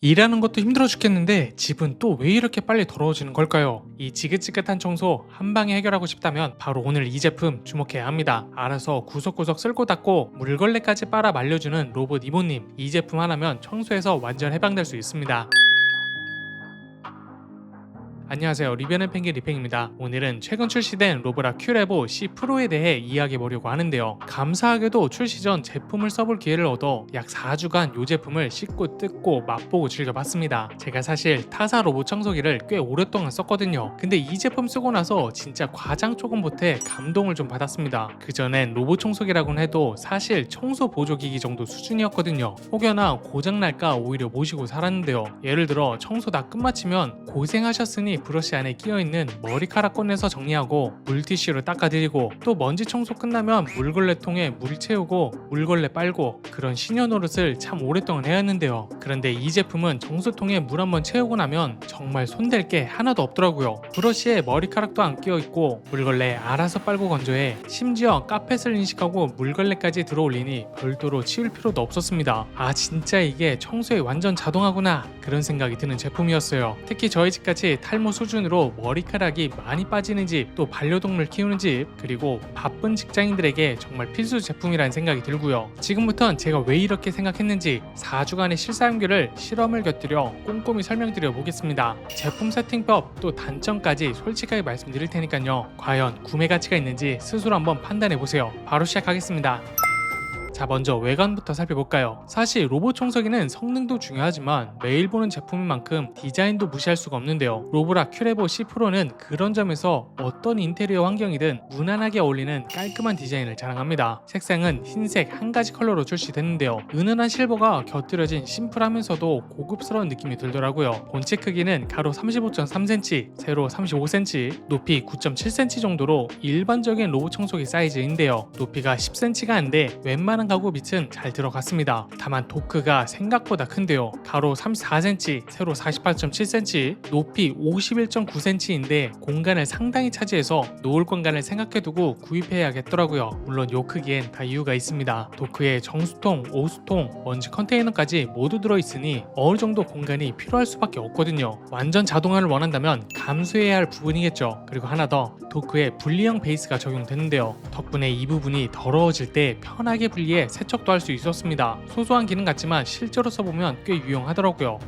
일하는 것도 힘들어 죽겠는데 집은 또 왜 이렇게 빨리 더러워지는 걸까요? 이 지긋지긋한 청소 한 방에 해결하고 싶다면 바로 오늘 이 제품 주목해야 합니다. 알아서 구석구석 쓸고 닦고 물걸레까지 빨아 말려주는 로봇 이모님. 이 제품 하나면 청소에서 완전 해방될 수 있습니다. 안녕하세요. 리뷰하는 펭귄 리팽입니다. 오늘은 최근 출시된 로브라 큐레보 C 프로에 대해 이야기해보려고 하는데요. 감사하게도 출시 전 제품을 써볼 기회를 얻어 약 4주간 이 제품을 씻고 뜯고 맛보고 즐겨봤습니다. 제가 사실 타사 로봇 청소기를 꽤 오랫동안 썼거든요. 근데 이 제품 쓰고 나서 진짜 과장 조금 보태 감동을 좀 받았습니다. 그전엔 로봇 청소기라고는 해도 사실 청소 보조기기 정도 수준이었거든요. 혹여나 고장날까 오히려 모시고 살았는데요. 예를 들어 청소 다 끝마치면 고생하셨으니 브러쉬 안에 끼어있는 머리카락 꺼내서 정리하고 물티슈로 닦아드리고, 또 먼지 청소 끝나면 물걸레통에 물 채우고 물걸레 빨고, 그런 시녀 노릇을 참 오랫동안 해왔는데요. 그런데 이 제품은 정수통에 물 한번 채우고 나면 정말 손댈 게 하나도 없더라고요. 브러쉬에 머리카락도 안 끼어있고 물걸레 알아서 빨고 건조해, 심지어 카펫을 인식하고 물걸레까지 들어올리니 별도로 치울 필요도 없었습니다. 아, 진짜 이게 청소에 완전 자동화구나, 그런 생각이 드는 제품이었어요. 특히 저희 집같이 탈모 수준으로 머리카락이 많이 빠지는 집, 또 반려동물 키우는 집, 그리고 바쁜 직장인들에게 정말 필수 제품이라는 생각이 들고요. 지금부턴 제가 왜 이렇게 생각했는지 4주간의 실사용기를 실험을 곁들여 꼼꼼히 설명드려 보겠습니다. 제품 세팅법 또 단점까지 솔직하게 말씀드릴 테니까요. 과연 구매 가치가 있는지 스스로 한번 판단해 보세요. 바로 시작하겠습니다. 자, 먼저 외관부터 살펴볼까요? 사실 로봇 청소기는 성능도 중요하지만 매일 보는 제품인 만큼 디자인도 무시할 수가 없는데요. 로브라 큐레보 C 프로는 그런 점에서 어떤 인테리어 환경이든 무난하게 어울리는 깔끔한 디자인을 자랑합니다. 색상은 흰색 한 가지 컬러로 출시됐는데요. 은은한 실버가 곁들여진 심플하면서도 고급스러운 느낌이 들더라고요. 본체 크기는 가로 35.3cm, 세로 35cm, 높이 9.7cm 정도로 일반적인 로봇 청소기 사이즈인데요. 높이가 10cm가 안 돼 웬만한 가구 밑은 잘 들어갔습니다. 다만 도크가 생각보다 큰데요. 가로 34cm, 세로 48.7cm, 높이 51.9cm인데 공간을 상당히 차지해서 놓을 공간을 생각해두고 구입해야겠더라고요. 물론 요 크기엔 다 이유가 있습니다. 도크에 정수통, 오수통, 먼지 컨테이너까지 모두 들어있으니 어느 정도 공간이 필요할 수밖에 없거든요. 완전 자동화를 원한다면 감수해야 할 부분이겠죠. 그리고 하나 더, 도크에 분리형 베이스가 적용되는데요. 덕분에 이 부분이 더러워질 때 편하게 분리해 세척도 할 수 있었습니다. 소소한 기능 같지만 실제로 써보면 꽤 유용하더라고요.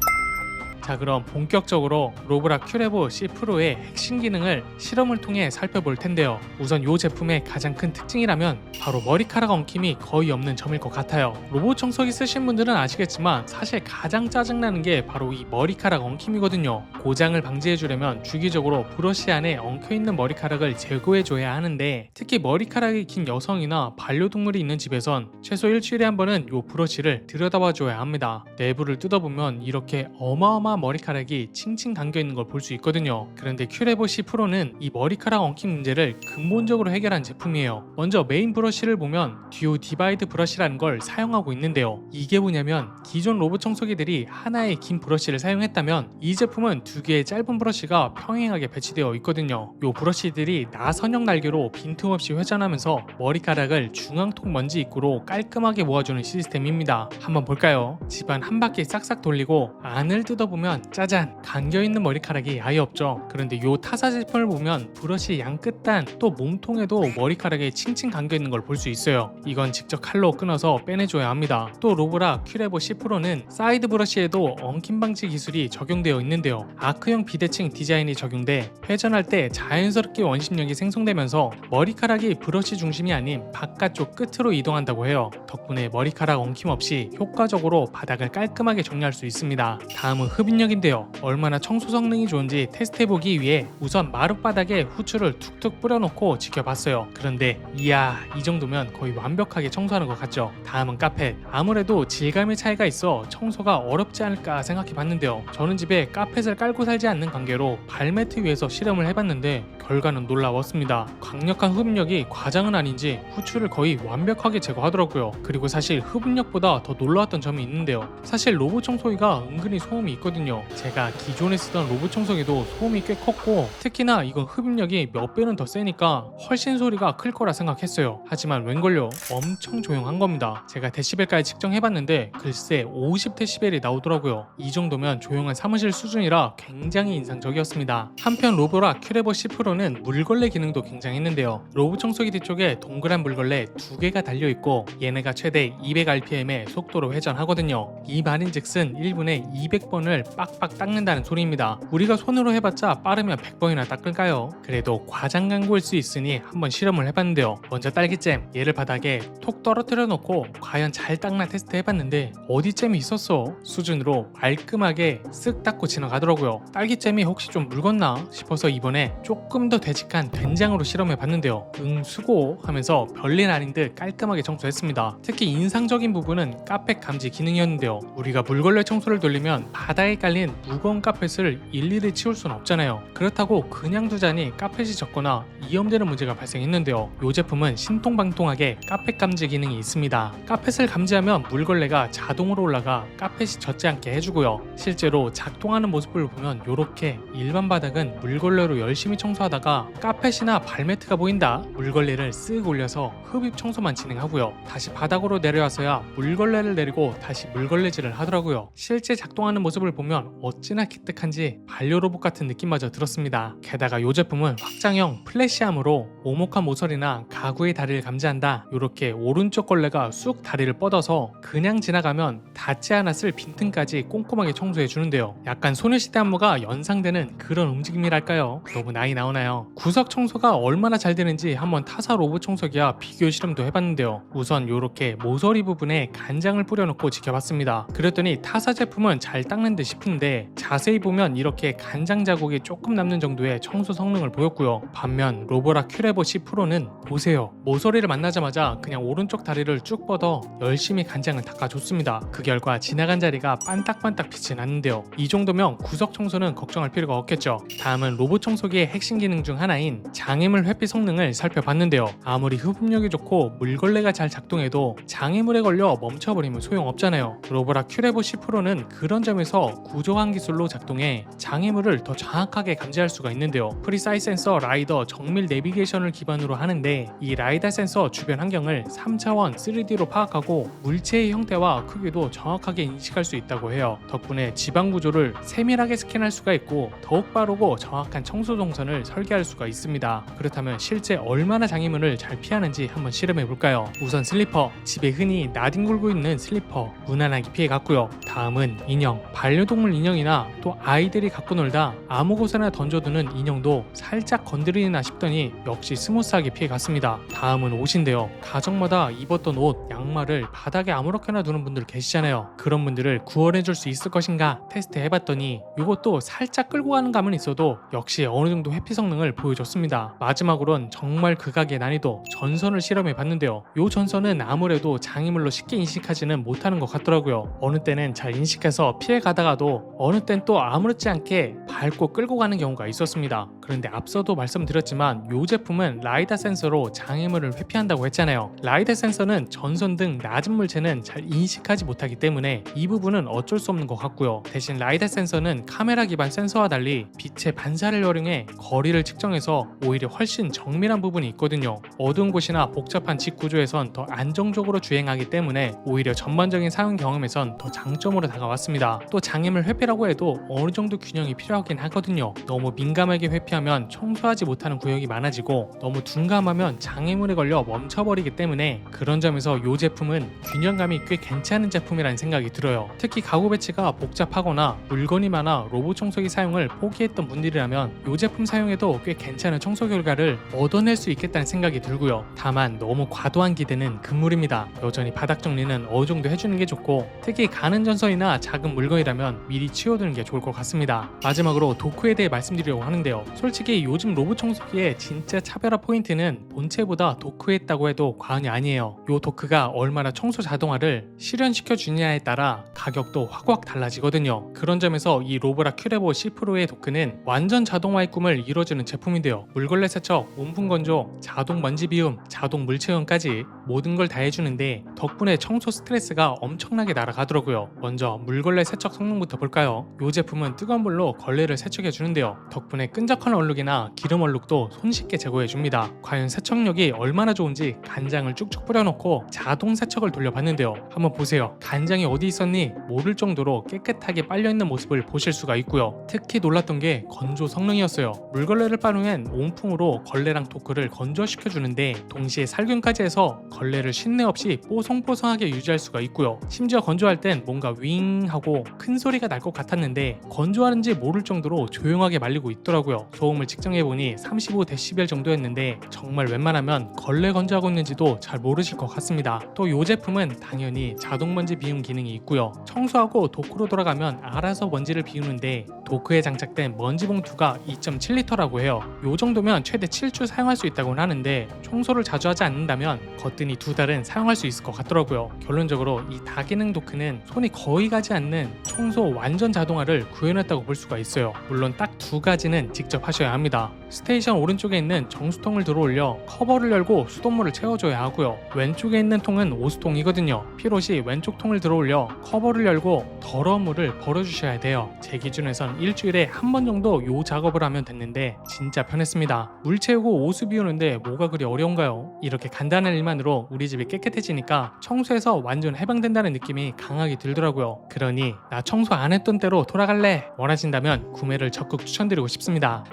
자, 그럼 본격적으로 로브라 큐레보 C 프로의 핵심 기능을 실험을 통해 살펴볼 텐데요. 우선 이 제품의 가장 큰 특징이라면 바로 머리카락 엉킴이 거의 없는 점일 것 같아요. 로봇 청소기 쓰신 분들은 아시겠지만 사실 가장 짜증나는 게 바로 이 머리카락 엉킴이거든요. 고장을 방지해주려면 주기적으로 브러쉬 안에 엉켜있는 머리카락을 제거해줘야 하는데, 특히 머리카락이 긴 여성이나 반려동물이 있는 집에선 최소 일주일에 한 번은 이 브러쉬를 들여다봐줘야 합니다. 내부를 뜯어보면 이렇게 어마어마한 머리카락이 칭칭 감겨있는 걸 볼 수 있거든요. 그런데 큐레보 C 프로는 이 머리카락 엉킴 문제를 근본적으로 해결한 제품이에요. 먼저 메인 브러쉬를 보면 듀오 디바이드 브러쉬라는 걸 사용하고 있는데요. 이게 뭐냐면 기존 로봇 청소기들이 하나의 긴 브러쉬를 사용했다면 이 제품은 두 개의 짧은 브러쉬가 평행하게 배치되어 있거든요. 이 브러쉬들이 나선형 날개로 빈틈없이 회전하면서 머리카락을 중앙통 먼지 입구로 깔끔하게 모아주는 시스템입니다. 한번 볼까요? 집안 한 바퀴 싹싹 돌리고 안을 뜯어보면 짜잔! 감겨있는 머리카락이 아예 없죠. 그런데 이 타사 제품을 보면 브러쉬 양 끝단 또 몸통에도 머리카락이 칭칭 감겨있는 걸 볼 수 있어요. 이건 직접 칼로 끊어서 빼내줘야 합니다. 또 로브라 큐레보 C 프로는 사이드 브러쉬에도 엉킴 방지 기술이 적용되어 있는데요. 아크형 비대칭 디자인이 적용돼 회전할 때 자연스럽게 원심력이 생성되면서 머리카락이 브러쉬 중심이 아닌 바깥쪽 끝으로 이동한다고 해요. 덕분에 머리카락 엉킴 없이 효과적으로 바닥을 깔끔하게 정리할 수 있습니다. 다음은 흡입력인데요. 얼마나 청소 성능이 좋은지 테스트해보기 위해 우선 마룻바닥에 후추를 툭툭 뿌려놓고 지켜봤어요. 그런데 이야, 이 정도면 거의 완벽하게 청소하는 것 같죠. 다음은 카펫. 아무래도 질감의 차이가 있어 청소가 어렵지 않을까 생각해봤는데요. 저는 집에 카펫을 깔고 살지 않는 관계로 발매트 위에서 실험을 해봤는데 결과는 놀라웠습니다. 강력한 흡입력이 과장은 아닌지 후추를 거의 완벽하게 제거하더라고요. 그리고 사실 흡입력보다 더 놀라웠던 점이 있는데요. 사실 로봇 청소기가 은근히 소음이 있거든요. 하거든요. 제가 기존에 쓰던 로봇 청소기도 소음이 꽤 컸고 특히나 이건 흡입력이 몇 배는 더 세니까 훨씬 소리가 클 거라 생각했어요. 하지만 웬걸요, 엄청 조용한 겁니다. 제가 데시벨까지 측정해봤는데 글쎄 50데시벨이 나오더라고요. 이 정도면 조용한 사무실 수준이라 굉장히 인상적이었습니다. 한편 로보라 큐레보 C 프로는 물걸레 기능도 굉장했는데요. 로봇 청소기 뒤쪽에 동그란 물걸레 2개가 달려있고 얘네가 최대 200rpm의 속도로 회전하거든요. 이 말인즉슨 1분에 200번을 빡빡 닦는다는 소리입니다. 우리가 손으로 해봤자 빠르면 100번이나 닦을까요? 그래도 과장 광고일 수 있으니 한번 실험을 해봤는데요. 먼저 딸기잼, 얘를 바닥에 톡 떨어뜨려 놓고 과연 잘 닦나 테스트 해봤는데 어디잼이 있었어? 수준으로 말끔하게 쓱 닦고 지나가더라고요. 딸기잼이 혹시 좀 묽었나 싶어서 이번에 조금 더 되직한 된장으로 실험해봤는데요. 수고 하면서 별일 아닌 듯 깔끔하게 청소했습니다. 특히 인상적인 부분은 카펫 감지 기능이었는데요. 우리가 물걸레 청소를 돌리면 바닥에 깔린 무거운 카펫을 일일이 치울 수는 없잖아요. 그렇다고 그냥 두자니 카펫이 젖거나 이염되는 문제가 발생했는데요. 이 제품은 신통방통하게 카펫 감지 기능이 있습니다. 카펫을 감지하면 물걸레가 자동으로 올라가 카펫이 젖지 않게 해주고요. 실제로 작동하는 모습을 보면 이렇게 일반 바닥은 물걸레로 열심히 청소하다가 카펫이나 발매트가 보인다, 물걸레를 쓱 올려서 흡입 청소만 진행하고요. 다시 바닥으로 내려와서야 물걸레를 내리고 다시 물걸레질을 하더라고요. 실제 작동하는 모습을 보면 어찌나 기특한지 반려로봇 같은 느낌마저 들었습니다. 게다가 이 제품은 확장형 플래시암으로 오목한 모서리나 가구의 다리를 감지한다. 이렇게 오른쪽 걸레가 쑥 다리를 뻗어서 그냥 지나가면 닿지 않았을 빈틈까지 꼼꼼하게 청소해 주는데요. 약간 소녀시대 안무가 연상되는 그런 움직임이랄까요? 너무 나이 나오나요? 구석 청소가 얼마나 잘 되는지 한번 타사 로봇 청소기와 비교 실험도 해봤는데요. 우선 이렇게 모서리 부분에 간장을 뿌려놓고 지켜봤습니다. 그랬더니 타사 제품은 잘 닦는 듯 싶은데 자세히 보면 이렇게 간장 자국이 조금 남는 정도의 청소 성능을 보였고요. 반면 로보라 큐레보 C 프로는 보세요. 모서리를 만나자마자 그냥 오른쪽 다리를 쭉 뻗어 열심히 간장을 닦아줬습니다. 그 결과 지나간 자리가 반딱반딱 빛이 났는데요. 이 정도면 구석 청소는 걱정할 필요가 없겠죠. 다음은 로봇 청소기의 핵심 기능 중 하나인 장애물 회피 성능을 살펴봤는데요. 아무리 흡입력이 좋고 물걸레가 잘 작동해도 장애물에 걸려 멈춰버리면 소용없잖아요. 로보라 큐레보 C 프로는 그런 점에서 구조화한 기술로 작동해 장애물을 더 정확하게 감지할 수가 있는데요. 프리사이즈 센서 라이더 정밀 내비게이션을 기반으로 하는데 이 라이더 센서 주변 환경을 3차원 3D로 파악하고 물체의 형태와 크기도 정확하게 인식할 수 있다고 해요. 덕분에 지방 구조를 세밀하게 스캔할 수가 있고 더욱 빠르고 정확한 청소 동선을 설계할 수가 있습니다. 그렇다면 실제 얼마나 장애물을 잘 피하는지 한번 실험해 볼까요? 우선 슬리퍼, 집에 흔히 나뒹굴고 있는 슬리퍼 무난하게 피해갔고요. 다음은 인형, 반려동물 인형이나 또 아이들이 갖고 놀다 아무 곳에나 던져두는 인형도 살짝 건드리나 싶더니 역시 스무스하게 피해갔습니다. 다음은 옷인데요. 가정마다 입었던 옷, 양말을 바닥에 아무렇게나 두는 분들 계시잖아요. 그런 분들을 구원해줄 수 있을 것인가 테스트 해봤더니 이것도 살짝 끌고 가는 감은 있어도 역시 어느 정도 회피 성능을 보여줬습니다. 마지막으론 정말 극악의 난이도 전선을 실험해봤는데요. 이 전선은 아무래도 장애물로 쉽게 인식하지는 못하는 것 같더라고요. 어느 때는 잘 인식해서 피해가다가도 어느 땐 또 아무렇지 않게 밟고 끌고 가는 경우가 있었습니다. 그런데 앞서도 말씀드렸지만 이 제품은 라이다 센서로 장애물을 회피한다고 했잖아요. 라이다 센서는 전선 등 낮은 물체는 잘 인식하지 못하기 때문에 이 부분은 어쩔 수 없는 것 같고요. 대신 라이다 센서는 카메라 기반 센서와 달리 빛의 반사를 활용해 거리를 측정해서 오히려 훨씬 정밀한 부분이 있거든요. 어두운 곳이나 복잡한 집 구조에선 더 안정적으로 주행하기 때문에 오히려 전반적인 사용 경험에선 더 장점으로 다가왔습니다. 또 장애물 회피라고 해도 어느 정도 균형이 필요하긴 하거든요. 너무 민감하게 회피하면 청소하지 못하는 구역이 많아지고 너무 둔감하면 장애물에 걸려 멈춰버리기 때문에 그런 점에서 이 제품은 균형감이 꽤 괜찮은 제품이라는 생각이 들어요. 특히 가구 배치가 복잡하거나 물건이 많아 로봇 청소기 사용을 포기했던 분들이라면 이 제품 사용해도 꽤 괜찮은 청소 결과를 얻어낼 수 있겠다는 생각이 들고요. 다만 너무 과도한 기대는 금물입니다. 여전히 바닥 정리는 어느 정도 해주는 게 좋고 특히 가는 전선이나 작은 물건이라면 미리 치워두는 게 좋을 것 같습니다. 마지막으로 마지막으로 도크에 대해 말씀드리려고 하는데요. 솔직히 요즘 로봇 청소기의 진짜 차별화 포인트는 본체보다 도크에 있다고 해도 과언이 아니에요. 요 도크가 얼마나 청소 자동화를 실현시켜 주느냐에 따라 가격도 확확 달라지거든요. 그런 점에서 이 로보라 큐레보 C 프로의 도크는 완전 자동화의 꿈을 이뤄주는 제품인데요. 물걸레 세척, 온풍 건조, 자동 먼지 비움, 자동 물 채용까지 모든 걸 다 해주는데 덕분에 청소 스트레스가 엄청나게 날아가더라고요. 먼저 물걸레 세척 성능부터 볼까요? 이 제품은 뜨거운 물로 걸레를 세척해 주는데요. 덕분에 끈적한 얼룩이나 기름 얼룩도 손쉽게 제거해 줍니다. 과연 세척력이 얼마나 좋은지 간장을 쭉쭉 뿌려놓고 자동 세척을 돌려봤는데요. 한번 보세요. 간장이 어디 있었니? 모를 정도로 깨끗하게 빨려있는 모습을 보실 수가 있고요. 특히 놀랐던 게 건조 성능이었어요. 물걸레를 빤 후엔 온풍으로 걸레랑 도크를 건조시켜 주는데 동시에 살균까지 해서 걸레를 쉰내 없이 뽀송뽀송하게 유지할 수가 있고요. 심지어 건조할 땐 뭔가 윙 하고 큰 소리가 날 것 같았는데 건조하는지 모를 정도로 조용하게 말리고 있더라고요. 소음을 측정해보니 35dB 정도였는데 정말 웬만하면 걸레 건조하고 있는지도 잘 모르실 것 같습니다. 또 이 제품은 당연히 자동 먼지 비움 기능이 있고요. 청소하고 도크로 돌아가면 알아서 먼지를 비우는데 도크에 장착된 먼지 봉투가 2.7L라고 해요. 이 정도면 최대 7주 사용할 수 있다고는 하는데 청소를 자주 하지 않는다면 거뜬히 2달은 사용할 수 있을 것 같더라고요. 결론적으로 이 다기능 도크는 손이 거의 가지 않는 청소 완전 자동화를 구현했다고 볼 수가 있어요. 물론 딱 2가지는 직접 하셔야 합니다. 스테이션 오른쪽에 있는 정수통을 들어올려 커버를 열고 수돗물을 채워줘야 하고요. 왼쪽에 있는 통은 오수통이거든요. 필요시 왼쪽 통을 들어올려 커버를 열고 더러운 물을 버려주셔야 돼요. 제 기준에선 일주일에 한 번 정도 요 작업을 하면 됐는데 진짜 편했습니다. 물 채우고 오수 비우는데 뭐가 그리 어려운가요? 이렇게 간단한 일만으로 우리 집이 깨끗해지니까 청소에서 완전 해방된다는 느낌이 강하게 들더라고요. 그러니 나 청소 안 했던 때로 돌아갈래 원하신다면 구매를 적극 추천드리고 싶습니다.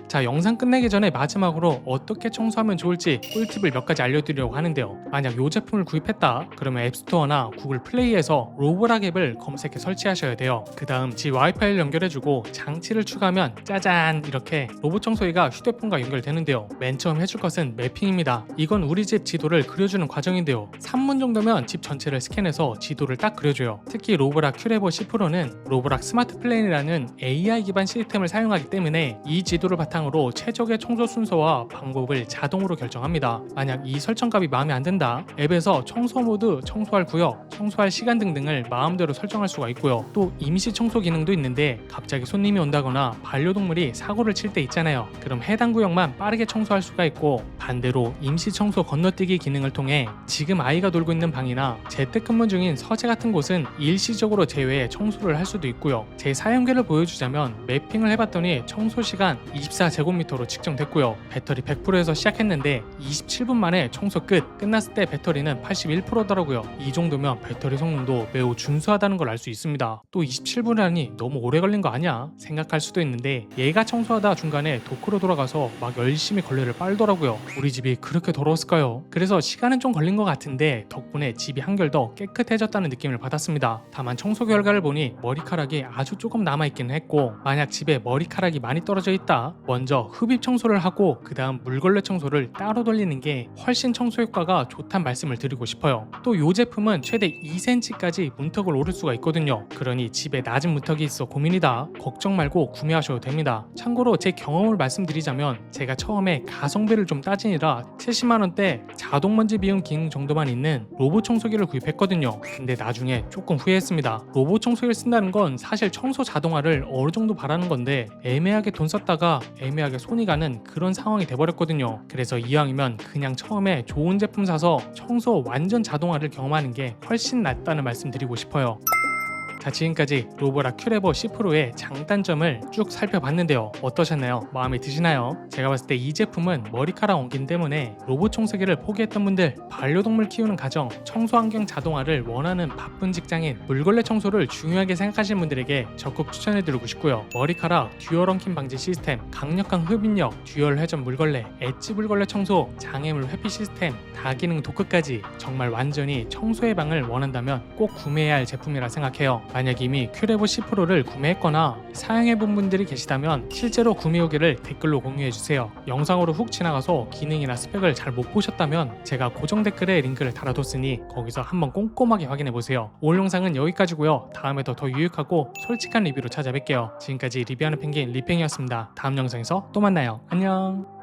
자, 영상 끝내기 전에 마지막으로 어떻게 청소하면 좋을지 꿀팁을 몇 가지 알려드리려고 하는데요. 만약 이 제품을 구입했다 그러면 앱스토어나 구글 플레이에서 로보라 앱을 검색해 설치하셔야 돼요. 그 다음 집 와이파이를 연결해주고 장치를 추가하면 짜잔 이렇게 로봇 청소기가 휴대폰과 연결되는데요. 맨 처음 해줄 것은 매핑입니다. 이건 우리 집 지도를 그려주는 과정인데요. 3분 정도면 집 전체를 스캔해서 지도를 딱 그려줘요. 특히 로보라 큐레보 C 프로는 로보락 스마트 플랜이라는 AI 기반 시스템을 사용하기 때문에 이 지도를 바탕으로 최적의 청소 순서와 방법을 자동으로 결정합니다. 만약 이 설정값이 마음에 안 든다, 앱에서 청소 모드, 청소할 구역, 청소할 시간 등등을 마음대로 설정할 수가 있고요. 또 임시 청소 기능도 있는데 갑자기 손님이 온다거나 반려동물이 사고를 칠 때 있잖아요. 그럼 해당 구역만 빠르게 청소할 수가 있고, 반대로 임시 청소 건너뛰기 기능을 통해 지금 아이가 놀고 있는 방이나 재택근무 중인 서재 같은 곳은 일시적으로 제외해 청소를 할 수도 있고요. 제 사용계를 보여주자면 매핑을 해봤더니 청소 시간 24제곱미터로 측정됐고요. 배터리 100%에서 시작했는데 27분 만에 청소 끝났을 때 배터리는 81%더라고요. 이 정도면 배터리 성능도 매우 준수하다는 걸 알 수 있습니다. 또 27분이라니 너무 오래 걸린 거 아니야? 생각할 수도 있는데 얘가 청소하다 중간에 도크로 돌아가서 막 열심히 걸레를 빨더라고요. 우리 집이 그렇게 더러웠을까요? 그래서 시간은 좀 걸린 것 같은데 덕분에 집이 한결 더 깨끗해졌다는 느낌을 받았습니다. 다만 청소 결과를 보니 머리카락이 아주 조금 남아있기는 했고, 만약 집에 머리카락이 많이 떨어져 있다, 먼저 흡입 청소를 하고 그 다음 물걸레 청소를 따로 돌리는 게 훨씬 청소 효과가 좋다는 말씀을 드리고 싶어요. 또 이 제품은 최대 2cm까지 문턱을 오를 수가 있거든요. 그러니 집에 낮은 문턱이 있어 고민이다, 걱정 말고 구매하셔도 됩니다. 참고로 제 경험을 말씀드리자면 제가 처음에 가성비를 좀 따지느라 70만원대 자동먼지 비움 기능 정도만 있는 로봇 청소기를 구입했거든요. 근데 나중에 조금 후회했습니다. 로봇 청소기를 쓴다는 건 사실 청소 자동화를 어느 정도 바라는 건데 애매하게 돈 썼다가 애매하게 손이 가는 그런 상황이 돼버렸거든요. 그래서 이왕이면 그냥 처음에 좋은 제품 사서 청소 완전 자동화를 경험하는 게 훨씬 낫다는 말씀 드리고 싶어요. 자, 지금까지 로보라 큐레보 C 프로의 장단점을 쭉 살펴봤는데요. 어떠셨나요? 마음에 드시나요? 제가 봤을 때 이 제품은 머리카락 옮김 때문에 로봇 청소기를 포기했던 분들, 반려동물 키우는 가정, 청소 환경 자동화를 원하는 바쁜 직장인, 물걸레 청소를 중요하게 생각하시는 분들에게 적극 추천해드리고 싶고요. 머리카락, 듀얼 엉킴 방지 시스템, 강력한 흡입력, 듀얼 회전 물걸레, 엣지 물걸레 청소, 장애물 회피 시스템, 다기능 도크까지 정말 완전히 청소의 방을 원한다면 꼭 구매해야 할 제품이라 생각해요. 만약 이미 큐레보 C 프로를 구매했거나 사용해본 분들이 계시다면 실제로 구매 후기를 댓글로 공유해주세요. 영상으로 훅 지나가서 기능이나 스펙을 잘 못 보셨다면 제가 고정 댓글에 링크를 달아뒀으니 거기서 한번 꼼꼼하게 확인해보세요. 오늘 영상은 여기까지고요. 다음에도 더 유익하고 솔직한 리뷰로 찾아뵐게요. 지금까지 리뷰하는 펭귄 리팽이었습니다. 다음 영상에서 또 만나요. 안녕.